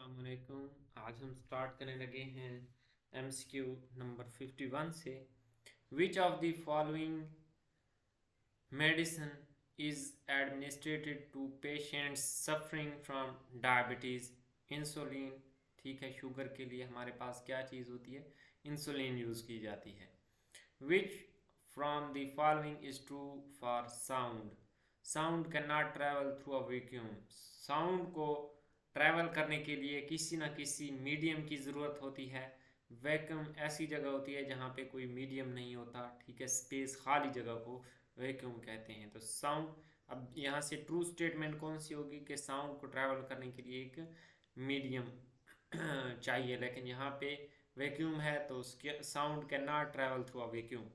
अस्सलामुअलैकुम। आज हम स्टार्ट करने लगे हैं एमसीक्यू नंबर 51 से। Which of the following medicine is administered to patients suffering from diabetes? Insulin. ठीक है, शुगर के लिए हमारे पास क्या चीज़ होती है? इंसुलिन यूज़ की जाती है। Which from the following is true for sound? Sound can not travel through a vacuum. Sound को ट्रैवल करने के लिए किसी न किसी मीडियम की ज़रूरत होती है। वैक्यूम ऐसी जगह होती है जहाँ पे कोई मीडियम नहीं होता। ठीक है, स्पेस खाली जगह को वैक्यूम कहते हैं। तो साउंड, अब यहाँ से ट्रू स्टेटमेंट कौन सी होगी कि साउंड को ट्रैवल करने के लिए एक मीडियम चाहिए, लेकिन यहाँ पे वैक्यूम है तो उसके sound can not travel through a vacuum.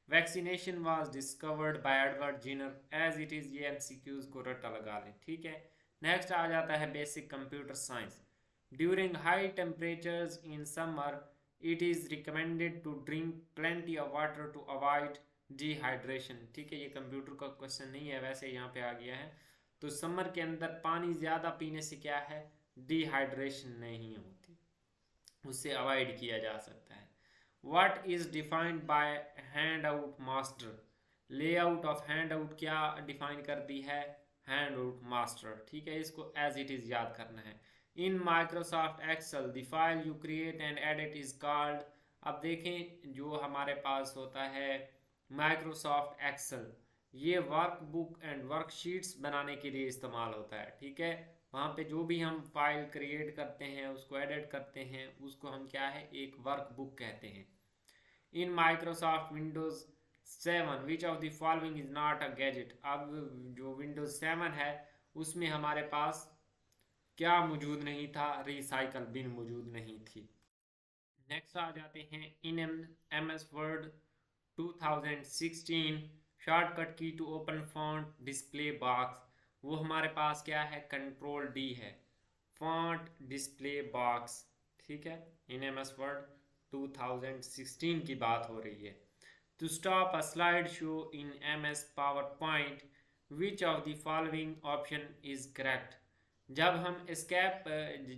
Vaccination was discovered by Edward Jenner as it is. ये एमसीक्यूज को रट्टा लगा लें। ठीक है, नेक्स्ट आ जाता है basic computer science. During high temperatures in summer it is recommended to drink plenty of water to avoid dehydration. ठीक है, ये कंप्यूटर का क्वेश्चन नहीं है, वैसे यहाँ पे आ गया है। तो समर के अंदर पानी ज़्यादा पीने से क्या है? डिहाइड्रेशन नहीं होती, उससे अवॉइड किया जा सकता है। What is defined by handout master? Layout of handout क्या डिफाइन कर दी है? Handout master. ठीक है, इसको एज इट इज़ याद करना है। In Microsoft Excel the file you create and edit is called. अब देखें, जो हमारे पास होता है माइक्रोसॉफ्ट एक्सेल, ये वर्कबुक एंड वर्कशीट्स बनाने के लिए इस्तेमाल होता है। ठीक है, वहाँ पे जो भी हम फाइल क्रिएट करते हैं, उसको एडिट करते हैं, उसको हम क्या है, एक वर्कबुक कहते हैं। In Microsoft Windows 7 which of the following is not a gadget? अब जो विंडोज 7 है उसमें हमारे पास क्या मौजूद नहीं था? रिसाइकल बिन मौजूद नहीं थी। नेक्स्ट आ जाते हैं in M S Word 2016 shortcut key to open font display box, वो हमारे पास क्या है? कंट्रोल डी है, फॉन्ट डिस्प्ले बॉक्स। ठीक है, इन एम एस वर्ड 2016 की बात हो रही है। To stop a slide show in M S PowerPoint which of the following option is correct? जब हम स्केप,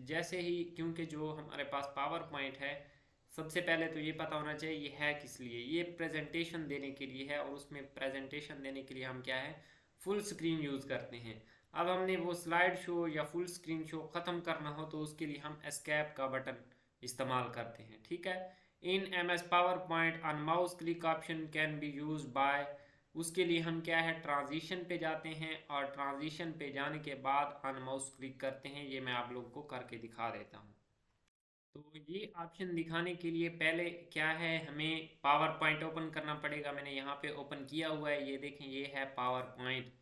जैसे ही, क्योंकि जो हमारे पास पावर पॉइंट है, सबसे पहले तो ये पता होना चाहिए ये है किस लिए। ये प्रेजेंटेशन देने के लिए है, और उसमें प्रेजेंटेशन देने के लिए हम क्या है? फुल स्क्रीन यूज़ करते हैं। अब हमने वो स्लाइड शो या फुल स्क्रीन शो ख़त्म करना हो तो उसके लिए हम एस्केप का बटन इस्तेमाल करते हैं। ठीक है, in M S PowerPoint on mouse click option can be use by, उसके लिए हम क्या है? ट्रांजिशन पे जाते हैं, और ट्रांजिशन पे जाने के बाद ऑन माउस क्लिक करते हैं। ये मैं आप लोगों को करके दिखा देता हूँ। तो ये ऑप्शन दिखाने के लिए पहले क्या है, हमें पावर पॉइंट ओपन करना पड़ेगा। मैंने यहाँ पे ओपन किया हुआ है, ये देखें, ये है पावर पॉइंट।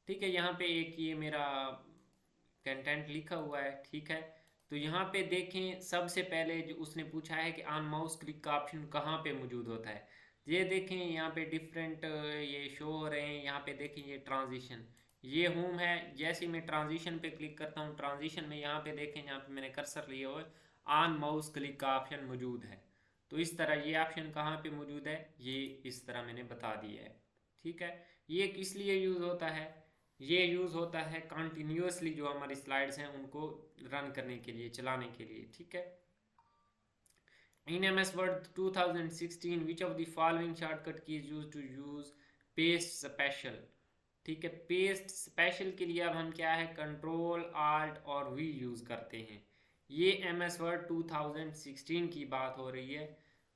ठीक है, यहाँ पे एक ये मेरा कंटेंट लिखा हुआ है। ठीक है, तो यहाँ पे देखें, सबसे पहले जो उसने पूछा है कि ऑन माउस क्लिक का ऑप्शन कहाँ पे मौजूद होता है। ये देखें, यहाँ पे डिफरेंट ये शो हो रहे हैं। यहाँ पे देखें, ये ट्रांजिशन, ये होम है। जैसे ही मैं ट्रांजिशन पे क्लिक करता हूँ, ट्रांजिशन में यहाँ पे देखें, यहाँ पे मैंने कर्सर लिया हुआ है, ऑन माउस क्लिक का ऑप्शन मौजूद है। तो इस तरह ये ऑप्शन कहाँ पे मौजूद है, ये इस तरह मैंने बता दिया है। ठीक है, ये किस लिए यूज़ होता है? ये यूज़ होता है कंटिन्यूसली जो हमारी स्लाइड्स हैं उनको रन करने के लिए, चलाने के लिए। ठीक है, in M S Word 2016 which of the following shortcut key is use to use paste special? ठीक है, पेस्ट स्पेशल के लिए अब हम क्या है? कंट्रोल आल्ट और वी यूज़ करते हैं। ये एम एस वर्ड 2016 की बात हो रही है।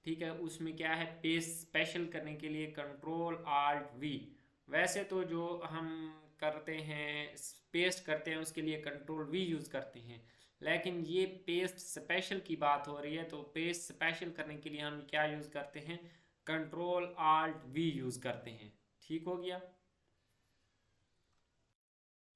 ठीक है, उसमें क्या है? पेस्ट स्पेशल करने के लिए कंट्रोल आल्ट वी। वैसे तो जो हम करते हैं, पेस्ट करते हैं, उसके लिए कंट्रोल वी यूज़ करते हैं, लेकिन ये पेस्ट स्पेशल की बात हो रही है, तो पेस्ट स्पेशल करने के लिए हम क्या यूज़ करते हैं? कंट्रोल आल्ट वी यूज़ करते हैं। ठीक हो गया।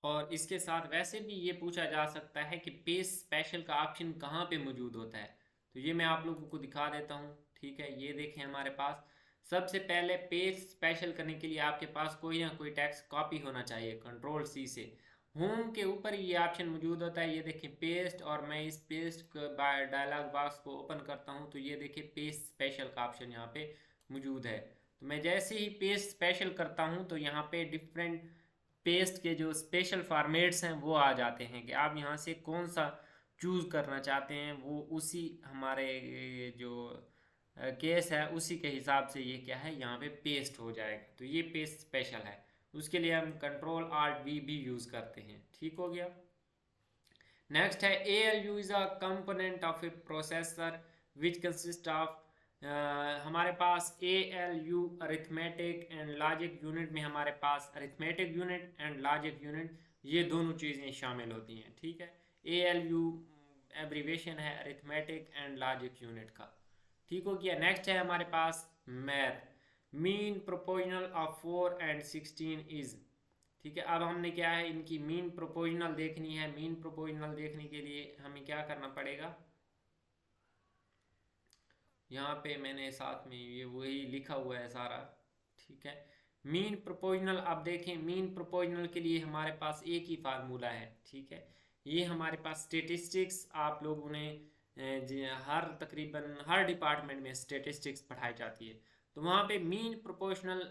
और इसके साथ वैसे भी ये पूछा जा सकता है कि पेज स्पेशल का ऑप्शन कहाँ पे मौजूद होता है, तो ये मैं आप लोगों को दिखा देता हूँ। ठीक है, ये देखें, हमारे पास सबसे पहले पेज स्पेशल करने के लिए आपके पास कोई ना कोई टेक्स्ट कॉपी होना चाहिए। कंट्रोल सी से होम के ऊपर ये ऑप्शन मौजूद होता है। ये देखें पेस्ट, और मैं इस पेस्ट डायलॉग बॉक्स को ओपन करता हूँ तो ये देखिए पेस्ट स्पेशल का ऑप्शन यहाँ पे मौजूद है। तो मैं जैसे ही पेस्ट स्पेशल करता हूँ तो यहाँ पे डिफरेंट पेस्ट के जो स्पेशल फॉर्मेट्स हैं वो आ जाते हैं कि आप यहाँ से कौन सा चूज़ करना चाहते हैं वो उसी हमारे जो केस है उसी के हिसाब से ये क्या है यहाँ पे पेस्ट हो जाएगा। तो ये पेस्ट स्पेशल है, उसके लिए हम कंट्रोल आल्ट वी भी यूज़ करते हैं। ठीक हो गया। नेक्स्ट है ALU is a component of a processor which consist of हमारे पास ALU arithmetic and logic unit में हमारे पास arithmetic unit and logic unit ये दोनों चीज़ें शामिल होती हैं। ठीक है, ALU एब्रीवेशन है अरिथमेटिक एंड लॉजिक यूनिट का। ठीक हो गया। नेक्स्ट है हमारे पास math, mean proportional of 4 and 16 is. ठीक है, अब हमने क्या है इनकी मीन प्रोपोर्शनल देखनी है। मीन प्रोपोर्शनल देखने के लिए हमें क्या करना पड़ेगा, यहाँ पे मैंने साथ में ये वही लिखा हुआ है सारा। ठीक है, मीन प्रोपोर्शनल आप देखें, मीन प्रोपोर्शनल के लिए हमारे पास एक ही फार्मूला है। ठीक है, ये हमारे पास स्टेटिस्टिक्स आप लोगों ने तकरीबन हर डिपार्टमेंट में स्टेटिस्टिक्स पढ़ाई जाती है, तो वहाँ पे मीन प्रोपोर्शनल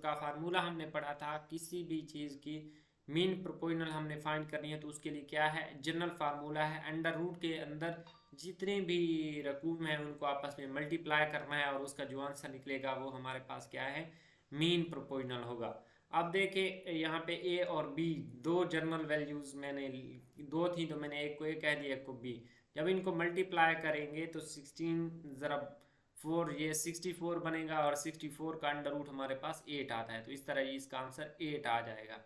का फार्मूला हमने पढ़ा था। किसी भी चीज़ की मीन प्रोपोर्शनल हमने फाइंड करनी है तो उसके लिए क्या है, जनरल फार्मूला है, अंडर रूट के अंदर जितने भी रकूम हैं उनको आपस में मल्टीप्लाई करना है और उसका जो आंसर निकलेगा वो हमारे पास क्या है, मीन प्रोपोर्शनल होगा। अब देखिए यहाँ पे ए और बी दो जनरल वैल्यूज़ मैंने दो थी तो मैंने एक को ए कह दिया एक को बी। जब इनको मल्टीप्लाई करेंगे तो 16 ज़रा 4 ये 64 बनेगा और 64 का अंडर रूट हमारे पास 8 आता है, तो इस तरह इसका आंसर 8 आ जाएगा।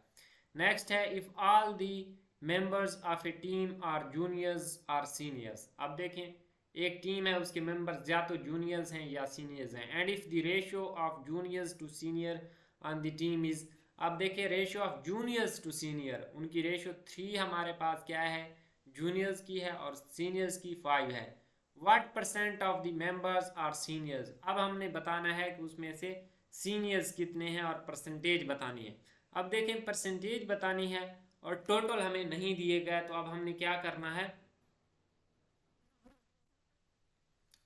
नेक्स्ट है if all the members of a team are juniors or seniors. अब देखें एक टीम है उसके मेंबर्स या तो जूनियर्स हैं या सीनियर्स हैं। And if the ratio of juniors to senior on the team is. अब देखिए ratio of juniors to senior, उनकी रेशियो 3 हमारे पास क्या है, जूनियर्स की है और सीनियर्स की 5 है। What percent of the members are seniors. अब हमने बताना है कि उसमें से सीनियर्स कितने हैं और परसेंटेज बतानी है। अब देखें परसेंटेज बतानी है और टोटल हमें नहीं दिए गए, तो अब हमने क्या करना है,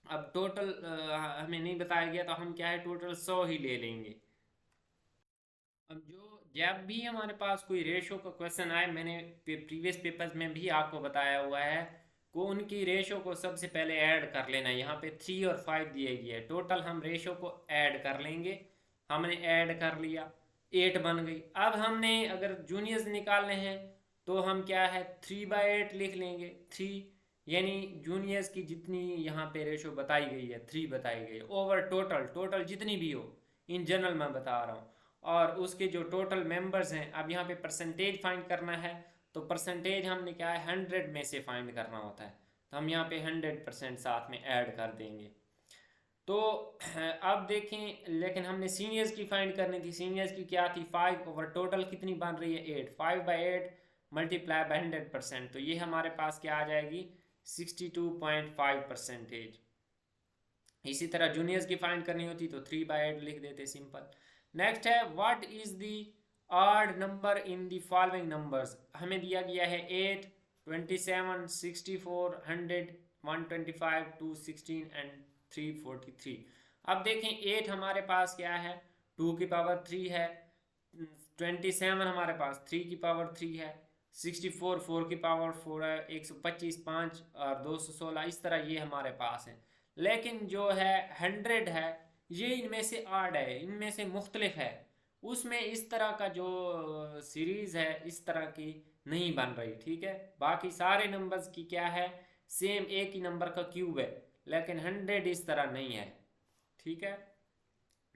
अब टोटल हमें नहीं बताया गया तो हम क्या है टोटल 100 ही ले लेंगे। अब जब भी हमारे पास कोई रेशो का क्वेश्चन आए, मैंने प्रीवियस पेपर्स में भी आपको बताया हुआ है को उनकी रेशो को सबसे पहले ऐड कर लेना है। यहाँ पे 3 और 5 दिए गए है, टोटल हम रेशो को ऐड कर लेंगे। हमने ऐड कर लिया 8 बन गई। अब हमने अगर जूनियर्स निकालने हैं तो हम क्या है 3/8 लिख लेंगे। 3 यानी जूनियर्स की जितनी यहाँ पे रेशो बताई गई है 3 बताई गई है ओवर टोटल जितनी भी हो, इन जनरल मैं बता रहा हूँ। और उसके जो टोटल मेंबर्स हैं, अब यहाँ पे परसेंटेज फाइंड करना है तो परसेंटेज हमने क्या है 100 में से फाइंड करना होता है, तो हम यहाँ पे 100% साथ में ऐड कर देंगे। तो अब देखें लेकिन हमने सीनियर्स की फाइंड करनी थी। सीनियर्स की क्या थी 5 ओवर टोटल कितनी बन रही है 8, 5/8 मल्टीप्लाई बाई 100%, तो ये हमारे पास क्या आ जाएगी 62.5%। इसी तरह जूनियर्स की फाइंड करनी होती तो 3/8 लिख देते सिंपल। नेक्स्ट है what is the odd number in the following numbers. हमें दिया गया है 8, 27, 64, 100, 125, 216 एंड 343। अब देखें 8 हमारे पास क्या है 2 की पावर 3 है, 27 हमारे पास 3 की पावर 3 है, 64 4 की पावर 4 है, 125 5 और 216 इस तरह ये हमारे पास है। लेकिन जो है 100 है ये इनमें से आड है, इनमें से मुख्तलिफ है, उसमें इस तरह का जो सीरीज़ है इस तरह की नहीं बन रही। ठीक है, बाकी सारे नंबर्स की क्या है सेम एक ही नंबर का क्यूब है, लेकिन 100 इस तरह नहीं है। ठीक है,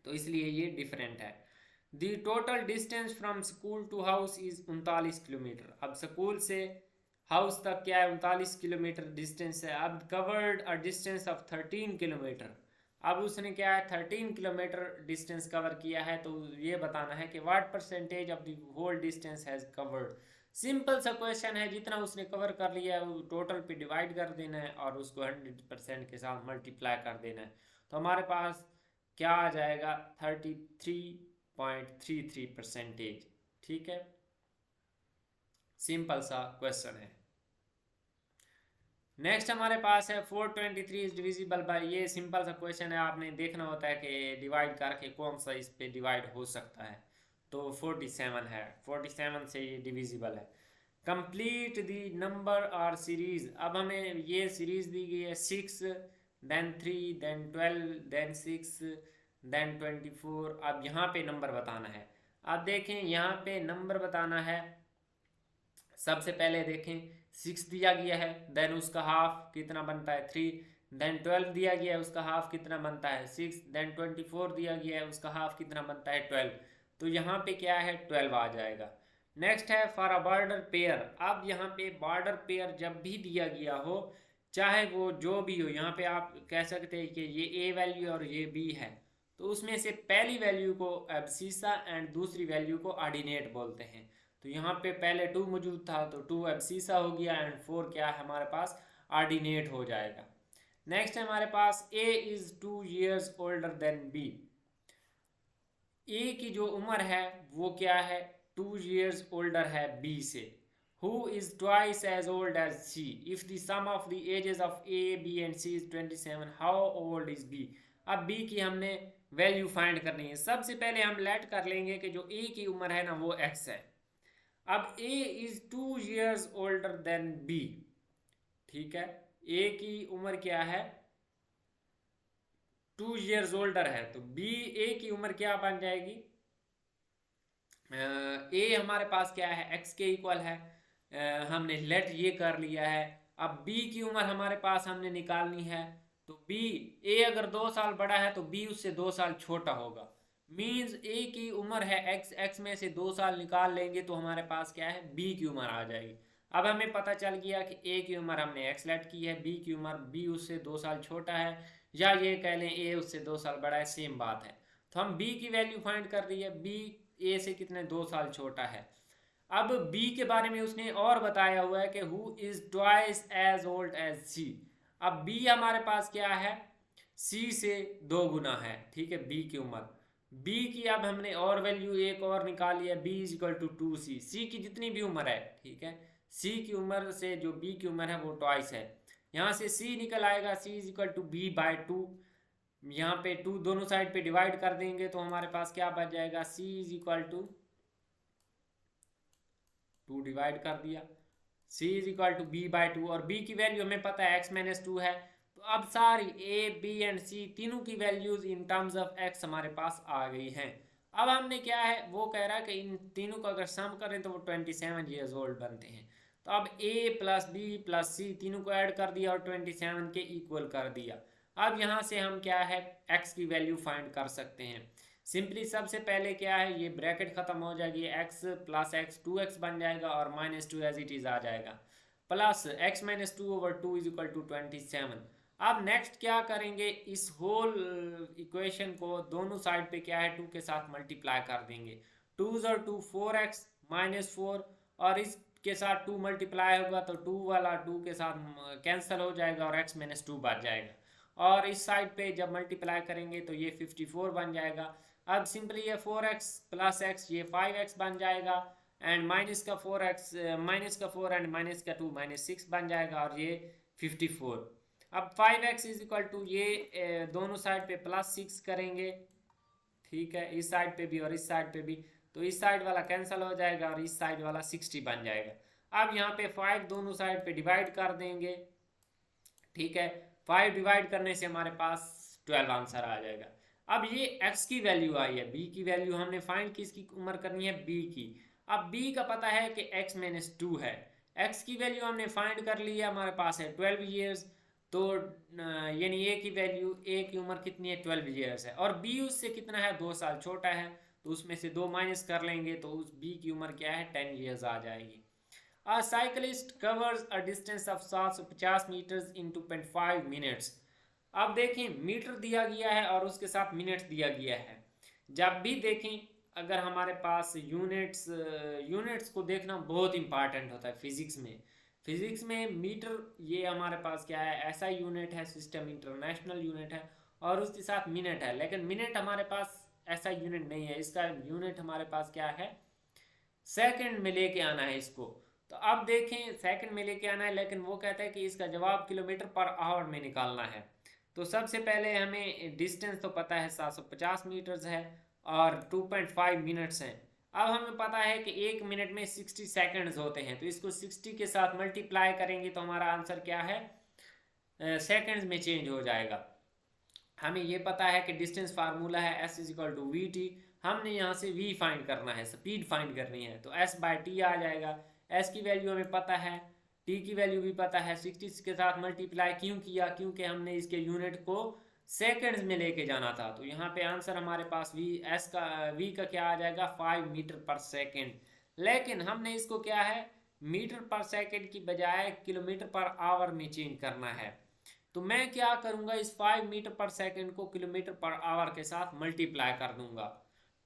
तो इसलिए ये डिफरेंट है। The total distance from school to house is 39 kilometre. अब स्कूल से हाउस तक क्या है 39 किलोमीटर डिस्टेंस है। अब covered a distance of 13 kilometre. अब उसने क्या है 13 किलोमीटर डिस्टेंस कवर किया है, तो ये बताना है कि what percentage of the whole distance has covered. Simple सा क्वेश्चन है, जितना उसने कवर कर लिया है वो टोटल पे डिवाइड कर देना है और उसको 100% के साथ मल्टीप्लाई कर देना है, तो हमारे पास क्या आ जाएगा 33.33%। ठीक है, सिंपल सा क्वेश्चन है। नेक्स्ट हमारे पास है 423 इज डिविजिबल बाय। ये सिंपल सा क्वेश्चन है, आपने देखना होता है कि डिवाइड करके कौन सा इस पे डिवाइड हो सकता है, तो 47 है, 47 से ये डिविजिबल है। कंप्लीट दी नंबर और सीरीज। अब हमें ये सीरीज दी गई है 6, देन 3, देन 12, देन 6, देन 24। अब यहाँ पे नंबर बताना है। अब देखें यहाँ पे नंबर बताना है। सबसे पहले देखें 6 दिया गया है, देन उसका हाफ कितना बनता है 3, देन 12 दिया गया है, उसका हाफ कितना बनता है 6, देन 24 दिया गया है, उसका हाफ कितना बनता है 12। तो यहाँ पे क्या है 12 आ जाएगा। नेक्स्ट है फॉर अ बॉर्डर पेयर। अब यहाँ पे बॉर्डर पेयर जब भी दिया गया हो, चाहे वो जो भी हो, यहाँ पे आप कह सकते हैं कि ये ए वैल्यू और ये बी है, तो उसमें से पहली वैल्यू को एब्सिसा एंड दूसरी वैल्यू को ऑर्डिनेट बोलते हैं। तो यहाँ पे पहले 2 मौजूद था तो 2 एब्सिसा हो गया एंड 4 क्या है हमारे पास ऑर्डिनेट हो जाएगा। नेक्स्ट है हमारे पास A is 2 years older than B. A की जो उम्र है वो क्या है 2 years ओल्डर है बी से। Who is twice as old as C? If the sum of the ages of A, B and C is 27, how old is B? अब B की हमने वैल्यू फाइंड करनी है। सबसे पहले हम लेट कर लेंगे कि जो A की उम्र है ना वो X है। अब A is 2 years older then B, ठीक है। A की उम्र क्या है 2 years ओल्डर है, तो B A की उम्र क्या बन जाएगी, ए हमारे पास क्या है एक्स के इक्वल है। हमने लेट ये कर लिया है। अब बी की उम्र हमारे पास हमने निकालनी है, तो बी ए अगर 2 साल बड़ा है तो बी उससे 2 साल छोटा होगा। मीन्स ए की उम्र है एक्स, एक्स में से 2 साल निकाल लेंगे तो हमारे पास क्या है बी की उम्र आ जाएगी। अब हमें पता चल गया कि ए की उम्र हमने एक्स लेट की है, बी की उम्र बी उससे 2 साल छोटा है, या ये कह लें ए उससे 2 साल बड़ा है, सेम बात है। तो हम बी की वैल्यू फाइंड कर रही है, बी ए से कितने 2 साल छोटा है। अब बी के बारे में उसने और बताया हुआ है कि who is twice as old as C. अब बी हमारे पास क्या है सी से 2 गुना है, ठीक है बी की उम्र। बी की अब हमने और वैल्यू एक और निकाली है, B is equal to 2C। C की जितनी भी उम्र है, ठीक है, सी की उम्र से जो बी की उम्र है वो ट्वाइस है। यहाँ से सी निकल आएगा, C is equal to B by 2। यहाँ पे 2 दोनों साइड पे डिवाइड कर देंगे तो हमारे पास क्या बच जाएगा c is equal to 2 divide कर दिया, c is equal to B by 2, और b की वैल्यू हमें पता है x माइनस 2 है। तो अब सारी a b एंड c तीनों की values in terms of x हमारे पास आ गई हैं। अब हमने क्या है वो कह रहा है कि इन तीनों को अगर सम करें तो वो 27 years ओल्ड बनते हैं। तो अब a प्लस बी प्लस सी तीनों को ऐड कर दिया और 27 के इक्वल कर दिया। अब यहाँ से हम क्या है x की वैल्यू फाइंड कर सकते हैं। सिंपली सबसे पहले क्या है ये ब्रैकेट खत्म हो जाएगी, x प्लस एक्स 2x बन जाएगा और माइनस 2 एज इट इज आ जाएगा, plus x minus 2 over 2 is equal to 27। अब नेक्स्ट क्या करेंगे, इस होल इक्वेशन को दोनों साइड पे क्या है 2 के साथ मल्टीप्लाई कर देंगे। 2 और 2 4x माइनस 4, और इसके साथ 2 मल्टीप्लाई होगा तो 2 वाला 2 के साथ कैंसिल हो जाएगा और x माइनस 2 बच जाएगा। और इस साइड पे जब मल्टीप्लाई करेंगे तो ये 54 बन जाएगा। अब सिंपली ये 4x प्लस x ये 5x बन जाएगा, एंड माइनस का 4x माइनस का 4 एंड माइनस का 2 माइनस 6 बन जाएगा और ये 54। अब 5x इज इक्वल टू ये दोनों साइड पे प्लस 6 करेंगे, ठीक है, इस साइड पे भी और इस साइड पे भी, तो इस साइड वाला कैंसिल हो जाएगा और इस साइड वाला 60 बन जाएगा। अब यहाँ पे 5 दोनों साइड पे डिवाइड कर देंगे, ठीक है, 5 डिवाइड करने से हमारे पास 12 आंसर आ जाएगा। अब ये x की वैल्यू आई है, b की वैल्यू हमने फाइंड की, इसकी उम्र करनी है b की। अब b का पता है कि x माइनस 2 है, x की वैल्यू हमने फाइंड कर ली है, हमारे पास है 12 years। तो यानी a की वैल्यू a की उम्र कितनी है 12 years है, और b उससे कितना है 2 साल छोटा है, तो उसमें से 2 माइनस कर लेंगे तो उस b की उम्र क्या है 10 years आ जाएगी। A cyclist covers a distance of 750 meters in 2.5 minutes। अब देखें मीटर दिया गया है और उसके साथ मिनट्स दिया गया है। जब भी देखें अगर हमारे पास यूनिट्स को देखना बहुत इंपॉर्टेंट होता है फिजिक्स में। फिजिक्स में मीटर ये हमारे पास क्या है ऐसा यूनिट है, सिस्टम इंटरनेशनल यूनिट है, और उसके साथ मिनट है। लेकिन मिनट हमारे पास ऐसा यूनिट नहीं है, इसका यूनिट हमारे पास क्या है सेकंड में लेके आना है इसको। तो अब देखें सेकंड में लेके आना है, लेकिन वो कहता है कि इसका जवाब किलोमीटर पर आवर में निकालना है। तो सबसे पहले हमें डिस्टेंस तो पता है 750 मीटर्स है और 2.5 मिनट्स हैं। अब हमें पता है कि 1 मिनट में 60 सेकेंड्स होते हैं, तो इसको 60 के साथ मल्टीप्लाई करेंगे तो हमारा आंसर क्या है, सेकेंड्स में चेंज हो जाएगा। हमें ये पता है कि डिस्टेंस फार्मूला है S is equal to V T, हमने यहाँ से V फाइंड करना है, स्पीड फाइंड करनी है, तो S बाय टी आ जाएगा। S की वैल्यू हमें पता है, T की वैल्यू भी पता है। 60 के साथ मल्टीप्लाई क्यों किया, क्योंकि हमने इसके यूनिट को सेकंड्स में लेके जाना था। तो यहाँ पे आंसर हमारे पास V का क्या आ जाएगा, 5 मीटर पर सेकेंड। लेकिन हमने इसको क्या है, मीटर पर सेकेंड की बजाय किलोमीटर पर आवर में चेंज करना है। तो मैं क्या करूंगा, इस 5 मीटर पर सेकंड को किलोमीटर पर आवर के साथ मल्टीप्लाई कर दूंगा।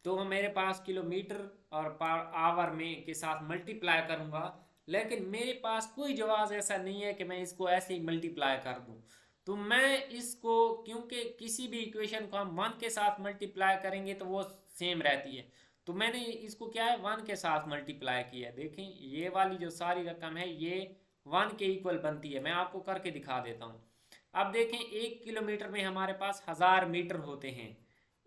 तो मेरे पास किलोमीटर और पर आवर में के साथ मल्टीप्लाई करूंगा, लेकिन मेरे पास कोई जवाब ऐसा नहीं है कि मैं इसको ऐसे ही मल्टीप्लाई कर दूं। तो मैं इसको, क्योंकि किसी भी इक्वेशन को हम 1 के साथ मल्टीप्लाई करेंगे तो वो सेम रहती है, तो मैंने इसको क्या है 1 के साथ मल्टीप्लाई किया है। देखें ये वाली जो सारी रकम है ये 1 के इक्वल बनती है। मैं आपको करके दिखा देता हूँ। अब देखें 1 किलोमीटर में हमारे पास 1000 मीटर होते हैं,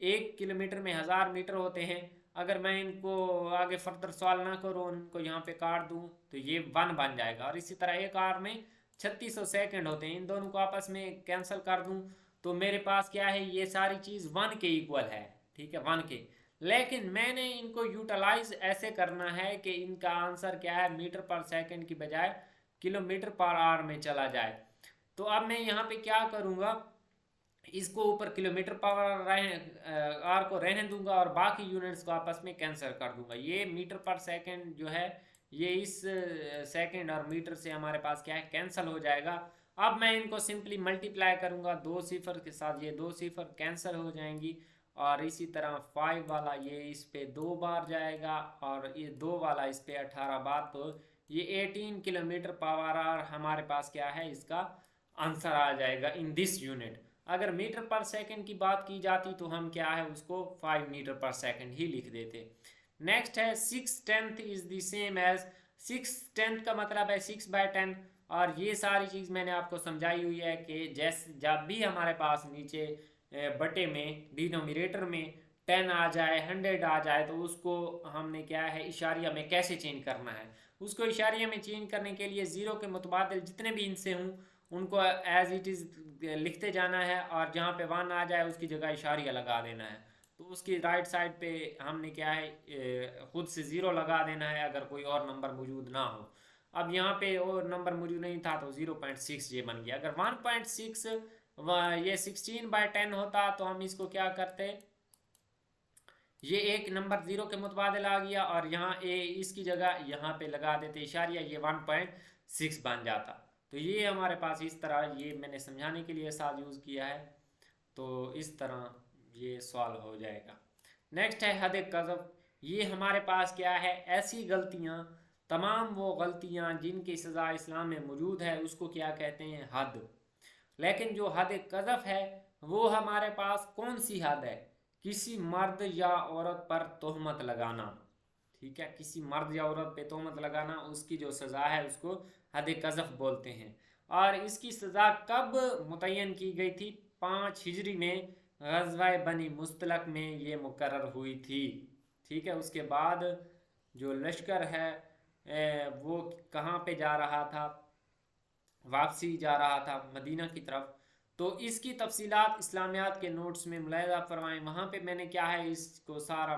1 किलोमीटर में 1000 मीटर होते हैं। अगर मैं इनको आगे फर्दर सॉल्व ना करूँ, इनको यहाँ पे काट दूँ तो ये 1 बन जाएगा। और इसी तरह एक आवर में 3600 सेकंड होते हैं, इन दोनों को आपस में कैंसिल कर दूँ तो मेरे पास क्या है, ये सारी चीज़ 1 के इक्वल है, ठीक है 1 के। लेकिन मैंने इनको यूटिलाइज ऐसे करना है कि इनका आंसर क्या है, मीटर पर सेकंड की बजाय किलोमीटर पर आवर में चला जाए। तो अब मैं यहाँ पे क्या करूँगा, इसको ऊपर किलोमीटर पावर आर को रहने दूंगा और बाकी यूनिट्स को आपस में कैंसिल कर दूंगा। ये मीटर पर सेकंड जो है ये इस सेकंड और मीटर से हमारे पास क्या है, कैंसिल हो जाएगा। अब मैं इनको सिंपली मल्टीप्लाई करूंगा, 2 सिफर के साथ ये 2 सिफर कैंसिल हो जाएंगी, और इसी तरह 5 वाला ये इस पे 2 बार जाएगा और ये 2 वाला इस पे 18 बार, तो ये 18 किलोमीटर पावर आवर हमारे पास क्या है, इसका आंसर आ जाएगा इन दिस यूनिट। अगर मीटर पर सेकंड की बात की जाती तो हम क्या है उसको 5 मीटर पर सेकंड ही लिख देते। नेक्स्ट है 6/10 इज द सेम एज, 6/10 का मतलब है 6/10। और ये सारी चीज़ मैंने आपको समझाई हुई है कि जैसे जब भी हमारे पास नीचे बटे में डिनोमिनेटर में 10 आ जाए, 100 आ जाए, तो उसको हमने क्या है इशारिया में कैसे चेंज करना है। उसको इशारिया में चेंज करने के लिए ज़ीरो के मुतबादिल जितने भी इनसे हों उनको एज इट इज़ लिखते जाना है, और जहाँ पे 1 आ जाए उसकी जगह इशारिया लगा देना है। तो उसकी राइट साइड पे हमने क्या है खुद से 0 लगा देना है अगर कोई और नंबर मौजूद ना हो। अब यहाँ पे और नंबर मौजूद नहीं था तो 0.6 ये बन गया। अगर 1.6 ये 16/10 होता तो हम इसको क्या करते, ये एक नंबर 0 के मुतबादिल आ गया और यहाँ इसकी जगह यहाँ पे लगा देते इशारिया, ये 1.6 बन जाता। तो ये हमारे पास इस तरह, ये मैंने समझाने के लिए साथ यूज़ किया है, तो इस तरह ये सॉल्व हो जाएगा। नेक्स्ट है हद कज़फ। ये हमारे पास क्या है, ऐसी गलतियाँ, तमाम वो गलतियाँ जिनकी सज़ा इस्लाम में मौजूद है उसको क्या कहते हैं, हद। लेकिन जो हद कज़फ है वो हमारे पास कौन सी हद है, किसी मर्द या औरत पर तोहमत लगाना, ठीक है, किसी मर्द या औरत पे तोहमत लगाना, उसकी जो सज़ा है उसको हद कज़फ बोलते हैं। और इसकी सज़ा कब मुतय्यन की गई थी, 5 हिजरी में ग़ज़वा बनी मुस्तलक में ये मुकर्रर हुई थी, ठीक है। उसके बाद जो लश्कर है वो कहाँ पे जा रहा था, वापसी जा रहा था मदीना की तरफ। तो इसकी तफसीलात इस्लामियात के नोट्स में मुलाहिज़ा फरमाएँ, वहाँ पे मैंने क्या है इसको सारा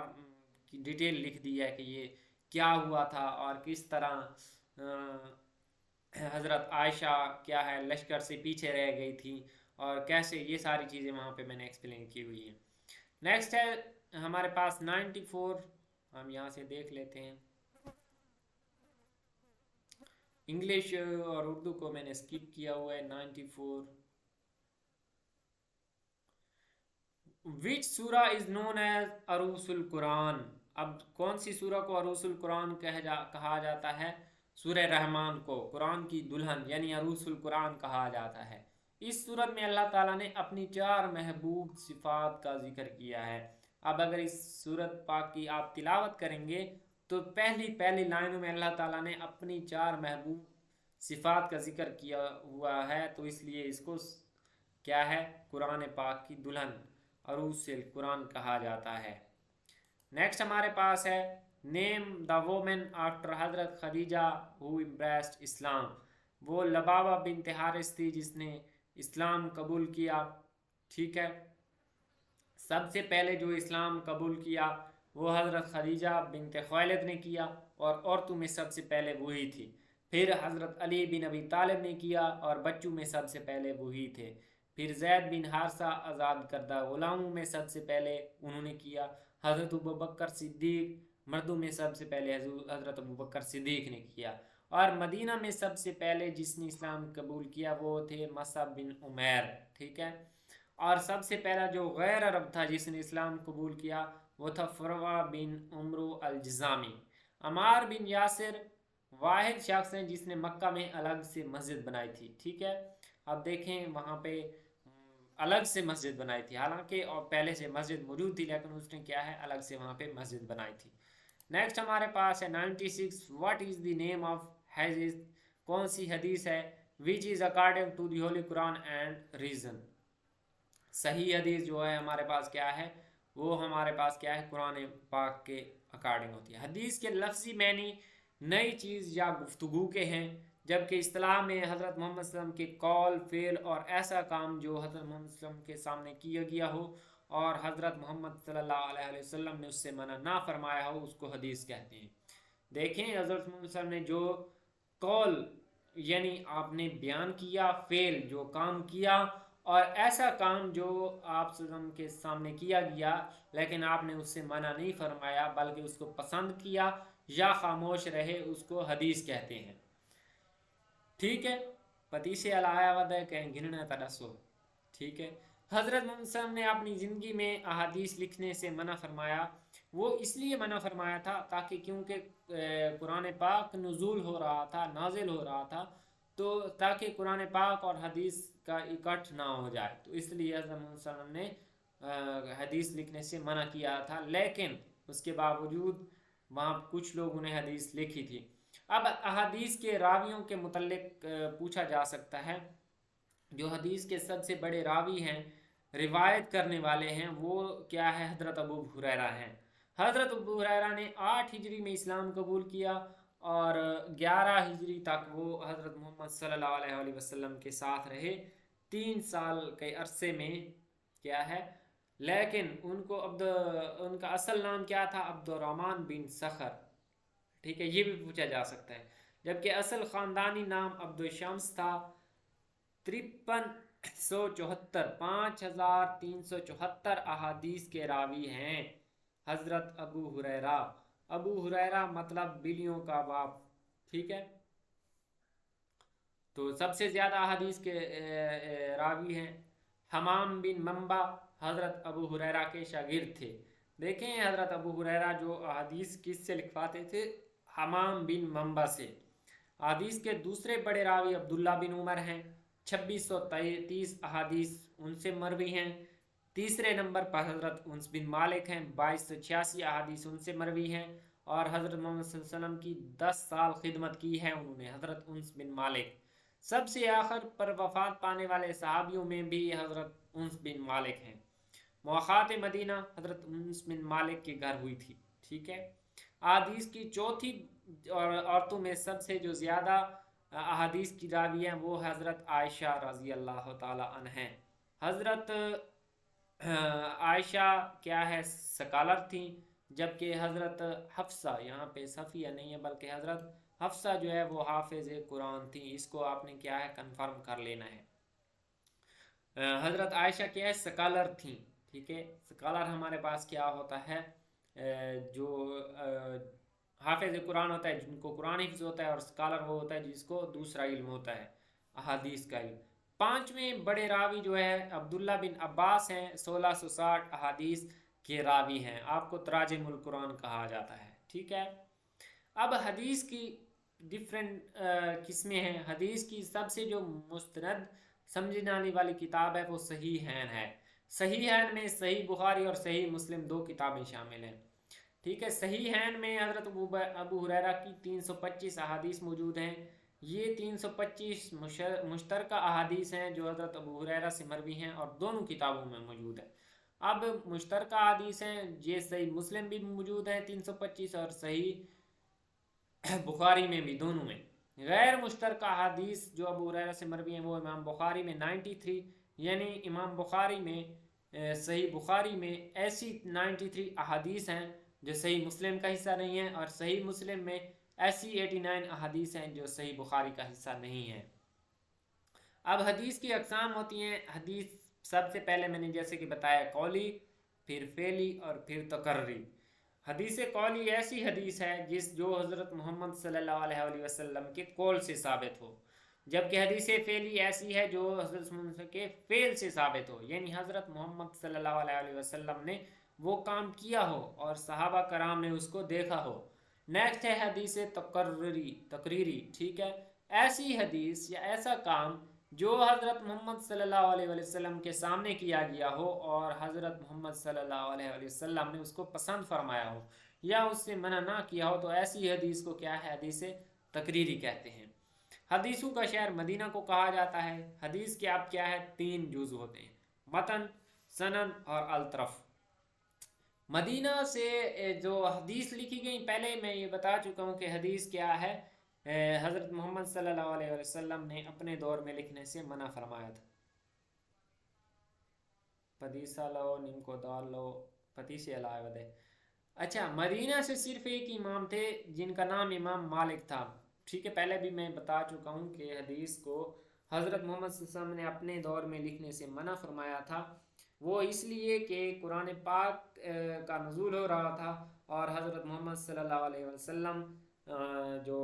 की डिटेल लिख दी है कि ये क्या हुआ था और किस तरह हज़रत आयशा क्या है लश्कर से पीछे रह गई थी और कैसे, ये सारी चीज़ें वहाँ पे मैंने एक्सप्लेन की हुई हैं। नेक्स्ट है हमारे पास 94, हम यहाँ से देख लेते हैं। इंग्लिश और उर्दू को मैंने स्किप किया हुआ है। 94, विच सूरा इज़ नोन एज अरूसुल कुरान। अब कौन सी सूरा को अरूसुल कुरान कहा जाता है, सूरह रहमान को कुरान की दुल्हन यानी अरूसुल कुरान कहा जाता है। इस सूरत में अल्लाह ताला ने अपनी 4 महबूब सिफ़ात का जिक्र किया है। अब अगर इस सूरत पाक की आप तिलावत करेंगे तो पहली लाइनों में अल्लाह ताला ने अपनी 4 महबूब सिफ़ात का जिक्र किया हुआ है, तो इसलिए इसको क्या है, कुरान पाक की दुल्हन अरूसुल कुरान कहा जाता है। नेक्स्ट हमारे पास है name the women after Hazrat Khadija who embraced इस्लाम। वो लबाबा बिनत हारिस थी जिसने इस्लाम कबूल किया। ठीक है, सबसे पहले जो इस्लाम कबूल किया वो हज़रत खदीजा बिनत खुवैलिद ने किया, और औरतों में सबसे पहले वही थी। फिर हज़रत अली बिन अबी तालिब ने किया, और बच्चों में सबसे पहले वही थे। फिर जैद बिन हारसा आज़ाद करदा ग़ुलामों में सबसे पहले उन्होंने किया। हज़रत अबू बकर सिद्दीक मर्दों में सबसे पहले हज़रत अबू बकर सिद्दीक ने किया। और मदीना में सबसे पहले जिसने इस्लाम कबूल किया वो थे मसअब बिन उमैर। ठीक है, और सबसे पहला जो गैर अरब था जिसने इस्लाम कबूल किया वो था फरवा बिन उमरू अल-जज़ामी। अमार बिन यासिर वाहिद शख्स हैं जिसने मक्का में अलग से मस्जिद बनाई थी। ठीक है, अब देखें वहाँ पे अलग से मस्जिद बनाई थी, हालांकि और पहले से मस्जिद मौजूद थी, लेकिन उसने क्या है अलग से वहाँ पे मस्जिद बनाई थी। नेक्स्ट हमारे पास है 96, what is the name of हदीस। कौन सी हदीस है which is according to the holy Quran and reason. सही हदीस जो है हमारे पास क्या है, वो हमारे पास क्या है कुरान पाक के अकॉर्डिंग होती है। हदीस के लफ्ज़ी मैनी नई चीज़ या गुफ्तगू के हैं, जबकि इस्तिलाह में हज़रत मोहम्मद सल्लल्लाहु अलैहि वसल्लम के कौल फ़ेल और ऐसा काम जो हज़रत मोहम्मद सल्लल्लाहु अलैहि वसल्लम के सामने किया गया हो और हज़रत मोहम्मद सल्लल्लाहु अलैहि वसल्लम ने उससे मना ना फरमाया हो, उसको हदीस कहते हैं। देखें हज़रत मोहम्मद सल्लल्लाहु अलैहि वसल्लम ने जो कौल यानी आपने बयान किया, फ़ेल जो काम किया, और ऐसा काम जो आप सल्लम के सामने किया गया लेकिन आपने उससे मना नहीं फरमाया बल्कि उसको पसंद किया या खामोश रहे, उसको हदीस कहते हैं। ठीक है, पतीसे अलाया वद है कहीं गिनना तरसो। ठीक है, हज़रत मोहम्मद सल्लम ने अपनी ज़िंदगी में अहादीस लिखने से मना फरमाया। वो इसलिए मना फरमाया था ताकि क्योंकि कुरान पाक नुज़ूल हो रहा था, नाजिल हो रहा था, तो ताकि कुरान पाक और हदीस का इकट्ठ ना हो जाए, तो इसलिए हज़रत मोहम्मद सल्लम ने हदीस लिखने से मना किया था। लेकिन उसके बावजूद वहाँ कुछ लोगों ने हदीस लिखी थी। अब अहादीस के रावियों के मुतल्लिक पूछा जा सकता है। जो हदीस के सबसे बड़े रावी हैं, रिवायत करने वाले हैं, वो क्या है हज़रत अबू हुरैरा हैं। हज़रत अबू हुरैरा ने 8 हिजरी में इस्लाम कबूल किया और 11 हिजरी तक वो हज़रत मोहम्मद सल्लल्लाहु अलैहि वसल्लम के साथ रहे। 3 साल के अरसे में क्या है, लेकिन उनका असल नाम क्या था, अब्दुर्रहमान बिन सखर। ठीक है, ये भी पूछा जा सकता है, जबकि असल ख़ानदानी नाम अब्दुल शम्स था। 5374 5374 अहादीस के रावी हैं हज़रत अबू हुरैरा। अबू हुरैरा मतलब बिल्लियों का बाप। ठीक है, तो सबसे ज़्यादा अहादीस के रावी हैं। हमाम बिन मंबा हज़रत अबू हुरैरा के शागिर्द थे। देखें हज़रत अबू हुरैरा जो अहादीस किससे लिखवाते थे, हमाम बिन मंबा से। अहादीस के दूसरे बड़े रावी अब्दुल्ला बिन उमर हैं। 2633 अहादीस उनसे मरवी हैं। तीसरे नंबर पर हज़रत उन्स बिन मालिक हैं। 2286 अहादीस उनसे मरवी हैं। और हज़रत मोहम्मद सल्लल्लाहु अलैहि वसल्लम की 10 साल खिदमत की है उन्होंने, हज़रत उन्स बिन मालिक। सबसे आखिर पर वफ़ात पाने वाले सहाबियों में भी हज़रत उन्स बिन मालिक हैं। मुआख़ात मदीना हज़रत उन्स बिन मालिक के घर हुई थी। ठीक है, अहादीस की चौथी और औरतों में सबसे जो ज़्यादा अहादीस की रावी हैं वो हज़रत आयशा रज़ी अल्लाह ताला अन्हा हैं। हज़रत आयशा क्या है स्कॉलर थी, जबकि हज़रत हफ्सा, यहाँ पे सफ़िया नहीं है बल्कि हज़रत हफ्सा जो है वो हाफिज़ कुरान थी। इसको आपने क्या है कंफर्म कर लेना है। हज़रत आयशा क्या है स्कॉलर थी। ठीक है, स्कॉलर हमारे पास क्या होता है, जो हाफिज़ कुरान होता है जिनको कुरान हिफ्ज़ होता है, और स्कॉलर वो होता है जिसको दूसरा इल्म होता है, अहादीस का इल्म। पांचवें बड़े रावी जो है अब्दुल्ला बिन अब्बास हैं। 1660 अहादीस के रावी हैं। आपको तराजिमुल कुरान कहा जाता है। ठीक है, अब हदीस की डिफरेंट किस्में हैं। हदीस की सबसे जो मुस्तनद समझी जाने वाली किताब है वो सही है। सही हैन में सही बुखारी और सही मुस्लिम 2 किताबें शामिल हैं। ठीक है, सही हैन में हज़रत अबू हुरैरा की 325 अहादीस मौजूद हैं। ये 325 मुश्तरका अहादीस हैं जो हज़रत अबू हुरैरा से मरवी हैं और दोनों किताबों में मौजूद है। अब मुश्तरका हदीस हैं, ये सही मुस्लिम भी मौजूद है 325 और सही बुखारी में भी, दोनों में। गैर मुश्तरका हदीस जो अबू हुरैरा से मरवी हैं वो इमाम बुखारी में 93, यानी इमाम बुखारी में सही बुखारी में ऐसी 93 अहादीस हैं जो सही मुस्लिम का हिस्सा नहीं है, और सही मुस्लिम में ऐसी 89 अहादीस हैं जो सही बुखारी का हिस्सा नहीं है। अब हदीस की अकसाम होती हैं। हदीस सबसे पहले मैंने जैसे कि बताया कौली, फिर फेली और फिर तकर्री। हदीस कौली ऐसी हदीस है जो हज़रत मोहम्मद सल्लल्लाहु अलैहि वसल्लम के कौल से साबित हो, जबकि हदीस फेली ऐसी है जो हज़रत मोहम्मद के फेल से साबित हो, यानी हज़रत मोहम्मद सल्लल्लाहु अलैहि वसल्लम ने वो काम किया हो और सहाबा कराम ने उसको देखा हो। नेक्स्ट है हदीस तकरीरी, ठीक है, ऐसी हदीस या ऐसा काम जो हज़रत मोहम्मद सल्लल्लाहु अलैहि वसल्लम के सामने किया गया हो और हज़रत मोहम्मद सल्लल्लाहु अलैहि वसल्लम ने उसको पसंद फरमाया हो या उससे मना ना किया हो, तो ऐसी हदीस को क्या है, हदीस तकरीरी कहते हैं। हदीसों का शहर मदीना को कहा जाता है। हदीस के आप क्या है, 3 जुज़ होते हैं, मतन, सनद और अलतरफ। मदीना से जो हदीस लिखी गई, पहले मैं ये बता चुका हूँ कि हदीस क्या है, हज़रत मोहम्मद सल्लल्लाहु अलैहि वसल्लम ने अपने दौर में लिखने से मना फरमाया था। पतीसा लो, नीम को दाल लो, पतीसे अलाए वदे। अच्छा, मदीना से सिर्फ एक इमाम थे जिनका नाम इमाम मालिक था। ठीक है, पहले भी मैं बता चुका हूँ कि हदीस को हज़रत मोहम्मद सल्लल्लाहु अलैहि वसल्लम ने अपने दौर में लिखने से मना फरमाया था। वो इसलिए कि कुरान पाक का नज़ूल हो रहा था और हज़रत मोहम्मद सल्लल्लाहु अलैहि वसल्लम जो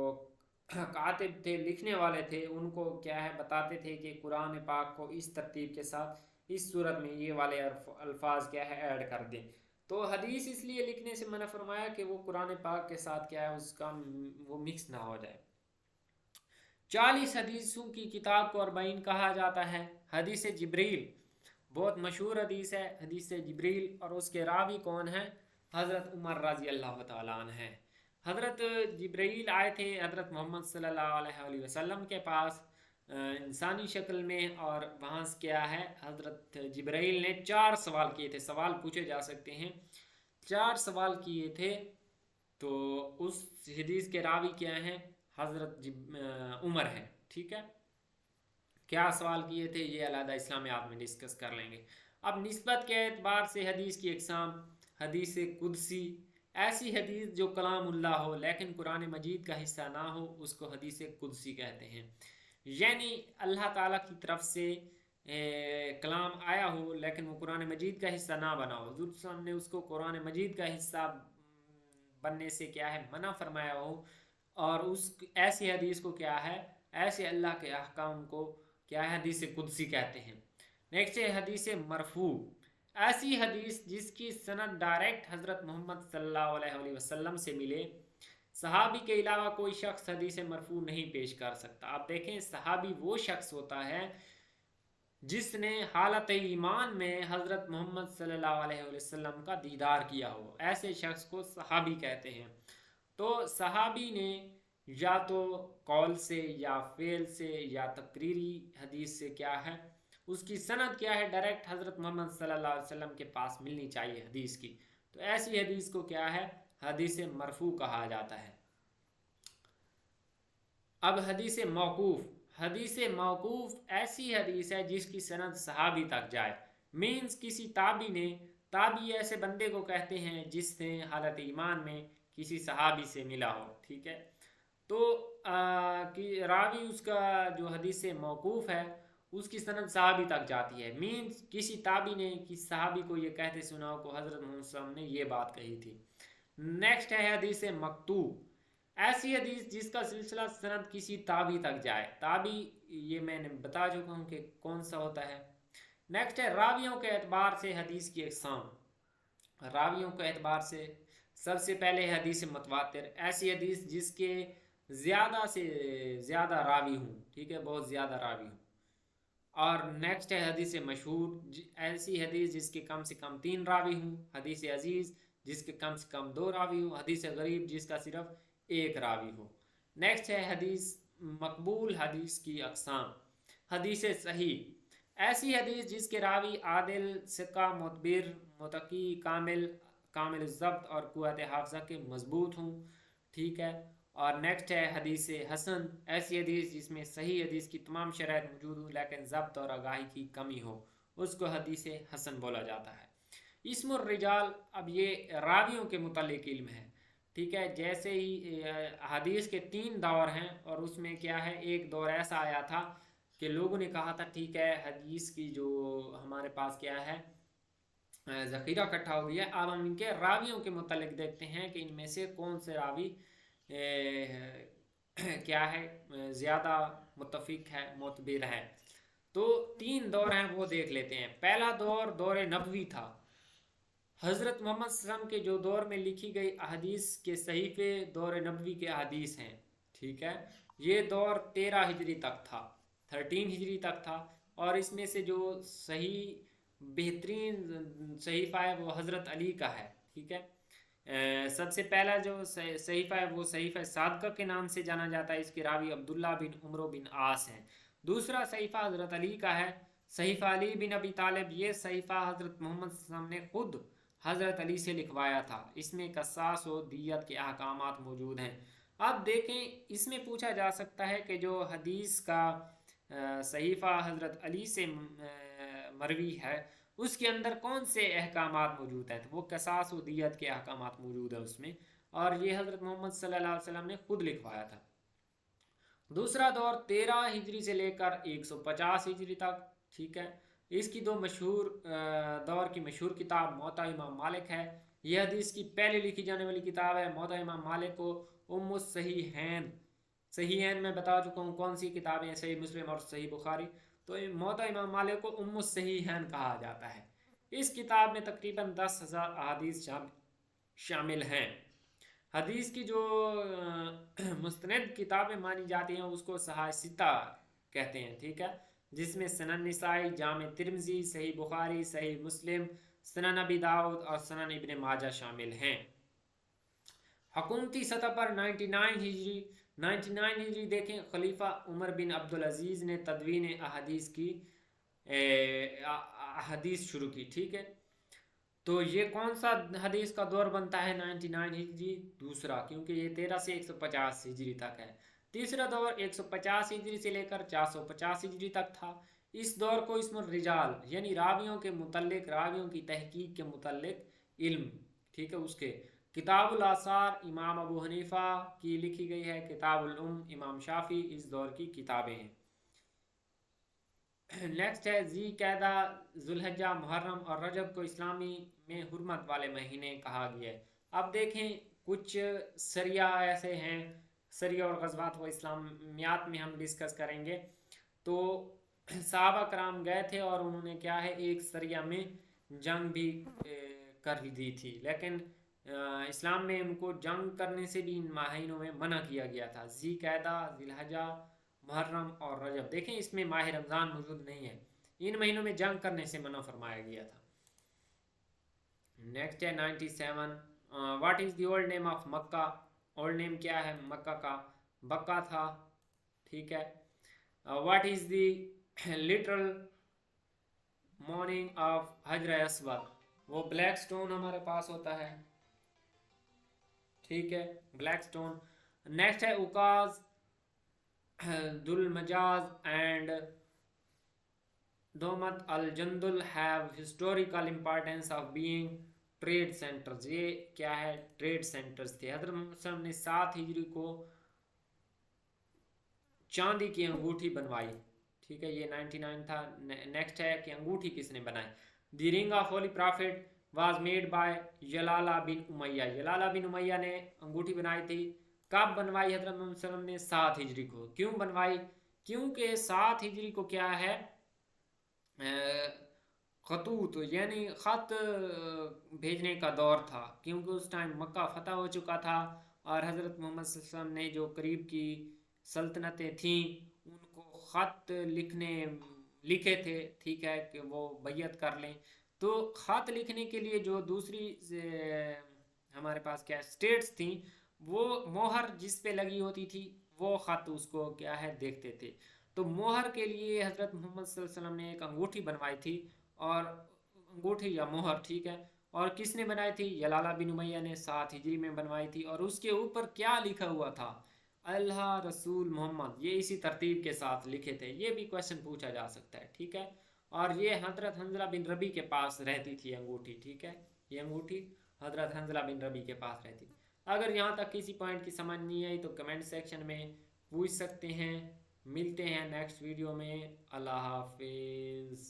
कातिब थे, लिखने वाले थे, उनको क्या है बताते थे कि कुरान पाक को इस तरतीब के साथ इस सूरत में ये वाले अल्फाज क्या है ऐड कर दें। तो हदीस इसलिए लिखने से मना फरमाया कि वो कुरान पाक के साथ क्या है उसका वो मिक्स ना हो जाए। 40 हदीसों की किताब को अरबईन कहा जाता है। हदीस जिब्रील बहुत मशहूर हदीस है, हदीस जिब्रील, और उसके रावी कौन है, हज़रत उमर रज़ी अल्लाह तआला अन्हु है। हज़रत जिब्रील आए थे हज़रत मोहम्मद सल्लल्लाहु अलैहि वसल्लम के पास इंसानी शक्ल में, और वहाँ से क्या है, हज़रत जिब्रील ने 4 सवाल किए थे। सवाल पूछे जा सकते हैं, 4 सवाल किए थे। तो उस हदीस के रावी क्या हैं, हज़रत उमर हैं। ठीक है, क्या सवाल किए थे ये अलहदा इस्लामियात में डिस्कस कर लेंगे। अब निस्बत के एतबार से हदीस की इकसाम, हदीस कुदसी, ऐसी हदीस जो कलामुल्लाह हो लेकिन कुरान मजीद का हिस्सा ना हो उसको हदीस कुदसी कहते हैं, यानी अल्लाह ताला की तरफ से कलाम आया हो लेकिन वो कुरान मजीद का हिस्सा ना बना हो, हुज़ूर सल्लल्लाहु अलैहि वसल्लम ने उसको कुरान मजीद का हिस्सा बनने से क्या है मना फरमाया हो, और उस ऐसी हदीस को क्या है, ऐसे अल्लाह के अहकाम को क्या है, हदीस कुदसी कहते हैं। नेक्स्ट है हदीस मरफू, ऐसी हदीस जिसकी सनद डायरेक्ट हज़रत मोहम्मद सल्लल्लाहु अलैहि वसल्लम से मिले। सहाबी के अलावा कोई शख्स हदीस मरफू नहीं पेश कर सकता। आप देखें, सहाबी वो शख्स होता है जिसने हालत ईमान में हज़रत मोहम्मद सल्लल्लाहु अलैहि वसल्लम का दीदार किया हो, ऐसे शख्स को सहाबी कहते हैं। तो सहाबी ने या तो कौल से या फेल से या तकरीरी हदीस से क्या है, उसकी सनद क्या है, डायरेक्ट हज़रत मोहम्मद सल्लल्लाहु अलैहि वसल्लम के पास मिलनी चाहिए हदीस की। तो ऐसी हदीस को क्या है, हदीस मरफू कहा जाता है। अब हदीस मौकूफ़, हदीस मौकूफ़ ऐसी हदीस है जिसकी सनद सहाबी तक जाए, मीन्स किसी ताबी ने, ताबी ऐसे बंदे को कहते हैं जिसने हालत ईमान में किसी सहाबी से मिला हो। ठीक है, तो कि रावी उसका जो हदीस मौकूफ़ है उसकी सनद सहाबी तक जाती है, मीन्स किसी ताबी ने किसी सहाबी को ये कहते सुना हो को हज़रत मोहम्मद सल्लल्लाहु अलैहि वसल्लम ने ये बात कही थी। नेक्स्ट है हदीस मकतू, ऐसी हदीस जिसका सिलसिला सनद किसी ताबी तक जाए। ताबी ये मैंने बता चुका हूँ कि कौन सा होता है। नेक्स्ट है रावियों के एतबार से हदीस की अक़साम, रावियों के एतबार से सबसे पहले हदीस मुतवातिर, ऐसी हदीस जिसके ज़्यादा से ज़्यादा रावी हूँ, ठीक है, बहुत ज़्यादा रावी हूँ। और नेक्स्ट है हदीस मशहूर, ऐसी हदीस जिसके कम से कम 3 रावी हूँ। हदीस अजीज़ जिसके कम से कम 2 रावी हूँ। हदीस गरीब जिसका सिर्फ 1 रावी हो। नेक्स्ट है हदीस मकबूल, हदीस की अक़साम। हदीस सही, ऐसी हदीस जिसके रावी आदिल, सिक्का, मुतबिर, मुतकी, कामिल, कामिल ज़ब्त और कुव्वत हाफ़ज़ा के मजबूत हों। ठीक है। और नेक्स्ट है हदीस हसन, ऐसी हदीस जिसमें सही हदीस की तमाम शराइत मौजूद हो लेकिन ज़ब्त और आगाही की कमी हो, उसको हदीस हसन बोला जाता है। इस्मुर रिजाल, अब ये रावियों के मुतालिक इल्म है। ठीक है। जैसे ही हदीस के 3 दौर हैं और उसमें क्या है, एक दौर ऐसा आया था कि लोगों ने कहा था ठीक है हदीस की जो हमारे पास क्या है ज़ख़ीरा इकट्ठा हो गया, अब हम इनके रावियों के मुतालिक देखते हैं कि इनमें से कौन से रावी क्या है ज़्यादा मुत्तफ़िक है, मुतबिर है। तो 3 दौर हैं वो देख लेते हैं। पहला दौर दौर नबवी था। हज़रत मोहम्मद सल्लम के जो दौर में लिखी गई अहदीस के सहीफ़े दौर नबवी के अहदीस हैं। ठीक है। ये दौर 13 हिजरी तक था, 13 हिजरी तक था। और इसमें से जो सही बेहतरीन सहीफ़ा है वो हज़रत अली का है। ठीक है। सबसे पहला जो सहीफ़ा है वो सहीफ़ा सादका के नाम से जाना जाता है। इसके रावी अब्दुल्ला बिन उमरो बिन आस हैं। दूसरा सहीफ़ा हज़रत अली का है, सहीफ़ा अली बिन अबी तालिब। ये सहीफ़ा हज़रत मोहम्मद सल्लल्लाहु अलैहि वसल्लम ने खुद हज़रत अली से लिखवाया था। इसमें कसास व दियत के अहकामात मौजूद हैं। अब देखें, इसमें पूछा जा सकता है कि जो हदीस का सहीफ़ा हज़रत अली से मरवी है उसके अंदर कौन से अहकामात मौजूद हैं, तो वो कसास व दियत के अहकामात मौजूद है उसमें, और ये हज़रत मोहम्मद सल्लल्लाहु अलैहि वसल्लम ने खुद लिखवाया था। दूसरा दौर 13 हिजरी से लेकर 150 हिजरी तक। ठीक है। इसकी दो मशहूर दौर की मशहूर किताब मोता इमाम मालिक है। यह हदीस की पहले लिखी जाने वाली किताब है। मोता इमाम मालिक को उम्मुस सहीहैन, सहीहैन मैं बता चुका हूँ कौन सी किताबें हैं, सही मुस्लिम और सही बुखारी। तो मोता इमाम मालिक को उम्मुस सहीहैन कहा जाता है। इस किताब में तकरीबन 10,000 अहादीस शामिल हैं। हदीस की जो मुस्तनद किताबें मानी जाती हैं उसको सहासिता कहते हैं। ठीक है। जिसमें सनन निसाई, जामे तिर्मिज़ी, सही बुखारी, सही मुस्लिम, सनन अबी दाऊद और सनन इब्न माजा शामिल हैं। हुकूमती सतह पर 99 हिजरी देखें, खलीफा उमर बिन अब्दुल अजीज़ ने तदवीन अहदीस की हदीस शुरू की। ठीक है। तो ये कौन सा हदीस का दौर बनता है 99 हिजरी? दूसरा, क्योंकि ये 13 से 150 हिजरी तक है। तीसरा दौर 150 हिजरी से लेकर 450 हिजरी तक था। इस दौर को इसमें रिजाल यानी रावियों के मुतल्लिक, रावियों की तहकीक के मुतल्लिक इल्म, ठीक है, उसके किताबुल आसार इमाम अबू हनीफा की लिखी गई है, किताबुल उम इमाम शाफी इस दौर की किताबें हैं। नेक्स्ट है जी कैदा, जुल्हज्जा, मुहर्रम और रजब को इस्लामी में हुर्मत वाले महीने कहा गया है। अब देखें कुछ सरिया ऐसे हैं, सरिया और गज़वात व इस्लामियात में हम डिस्कस करेंगे। तो सहाबा कराम गए थे और उन्होंने क्या है एक सरिया में जंग भी कर दी थी, लेकिन इस्लाम में उनको जंग करने से भी इन महीनों में मना किया गया था। जी कैदा, जिलहजा, मुहर्रम और रजब। देखें इसमें माह रमज़ान मौजूद नहीं है। इन महीनों में जंग करने से मना फरमाया गया था। नेक्स्ट है 97, what is the old name of Mecca? Old name क्या है मक्का का? बक्का था। ठीक है। What is the literal morning of हजर अस्वद? वो ब्लैक स्टोन हमारे पास होता है। ठीक है, ब्लैक स्टोन। नेक्स्ट है Ukaz, Dhul Majaz and Dumat al Jandal have historical importance of being trade centres. ये क्या है? ट्रेड सेंटर्स थे। हज़रत मुहम्मद ने 7 हिजरी को चांदी की अंगूठी बनवाई। ठीक है, ये 99 था। नेक्स्ट है कि अंगूठी किसने बनाई? The ring of holy prophet was made by Yala bin Umayya. Yala bin Umayya ने अंगूठी बनाई थी। कब बनवाई हज़रत मोहम्मद सल्लल्लाहु अलैहि वसल्लम ने? 7 हिजरी को। क्यों बनवाई? क्योंकि 7 हिजरी को क्या है खतूत यानी ख़त भेजने का दौर था, क्योंकि उस टाइम मक्का फ़तह हो चुका था और हज़रत मोहम्मद सल्लल्लाहु अलैहि वसल्लम ने जो करीब की सल्तनतें थीं उनको ख़त लिखे थे। ठीक है, कि वो बैयत कर लें। तो ख़त लिखने के लिए जो दूसरी हमारे पास क्या स्टेट्स थी वो मोहर जिस पे लगी होती थी वो ख़त उसको क्या है देखते थे। तो मोहर के लिए हज़रत मोहम्मद सल्लल्लाहु अलैहि वसल्लम ने एक अंगूठी बनवाई थी, और अंगूठी या मोहर, ठीक है। और किसने बनाई थी? यलाला बिन उमैया ने 7 हिजरी में बनवाई थी। और उसके ऊपर क्या लिखा हुआ था? अल्लाह रसूल मोहम्मद, ये इसी तरतीब के साथ लिखे थे। ये भी क्वेश्चन पूछा जा सकता है, ठीक है। और ये हजरत हंजला बिन रबी के पास रहती थी अंगूठी, ठीक है। ये अंगूठी हजरत हंजला बिन रबी के पास रहती। अगर यहाँ तक किसी पॉइंट की समझ नहीं आई तो कमेंट सेक्शन में पूछ सकते हैं। मिलते हैं नेक्स्ट वीडियो में। अल्लाह हाफिज़।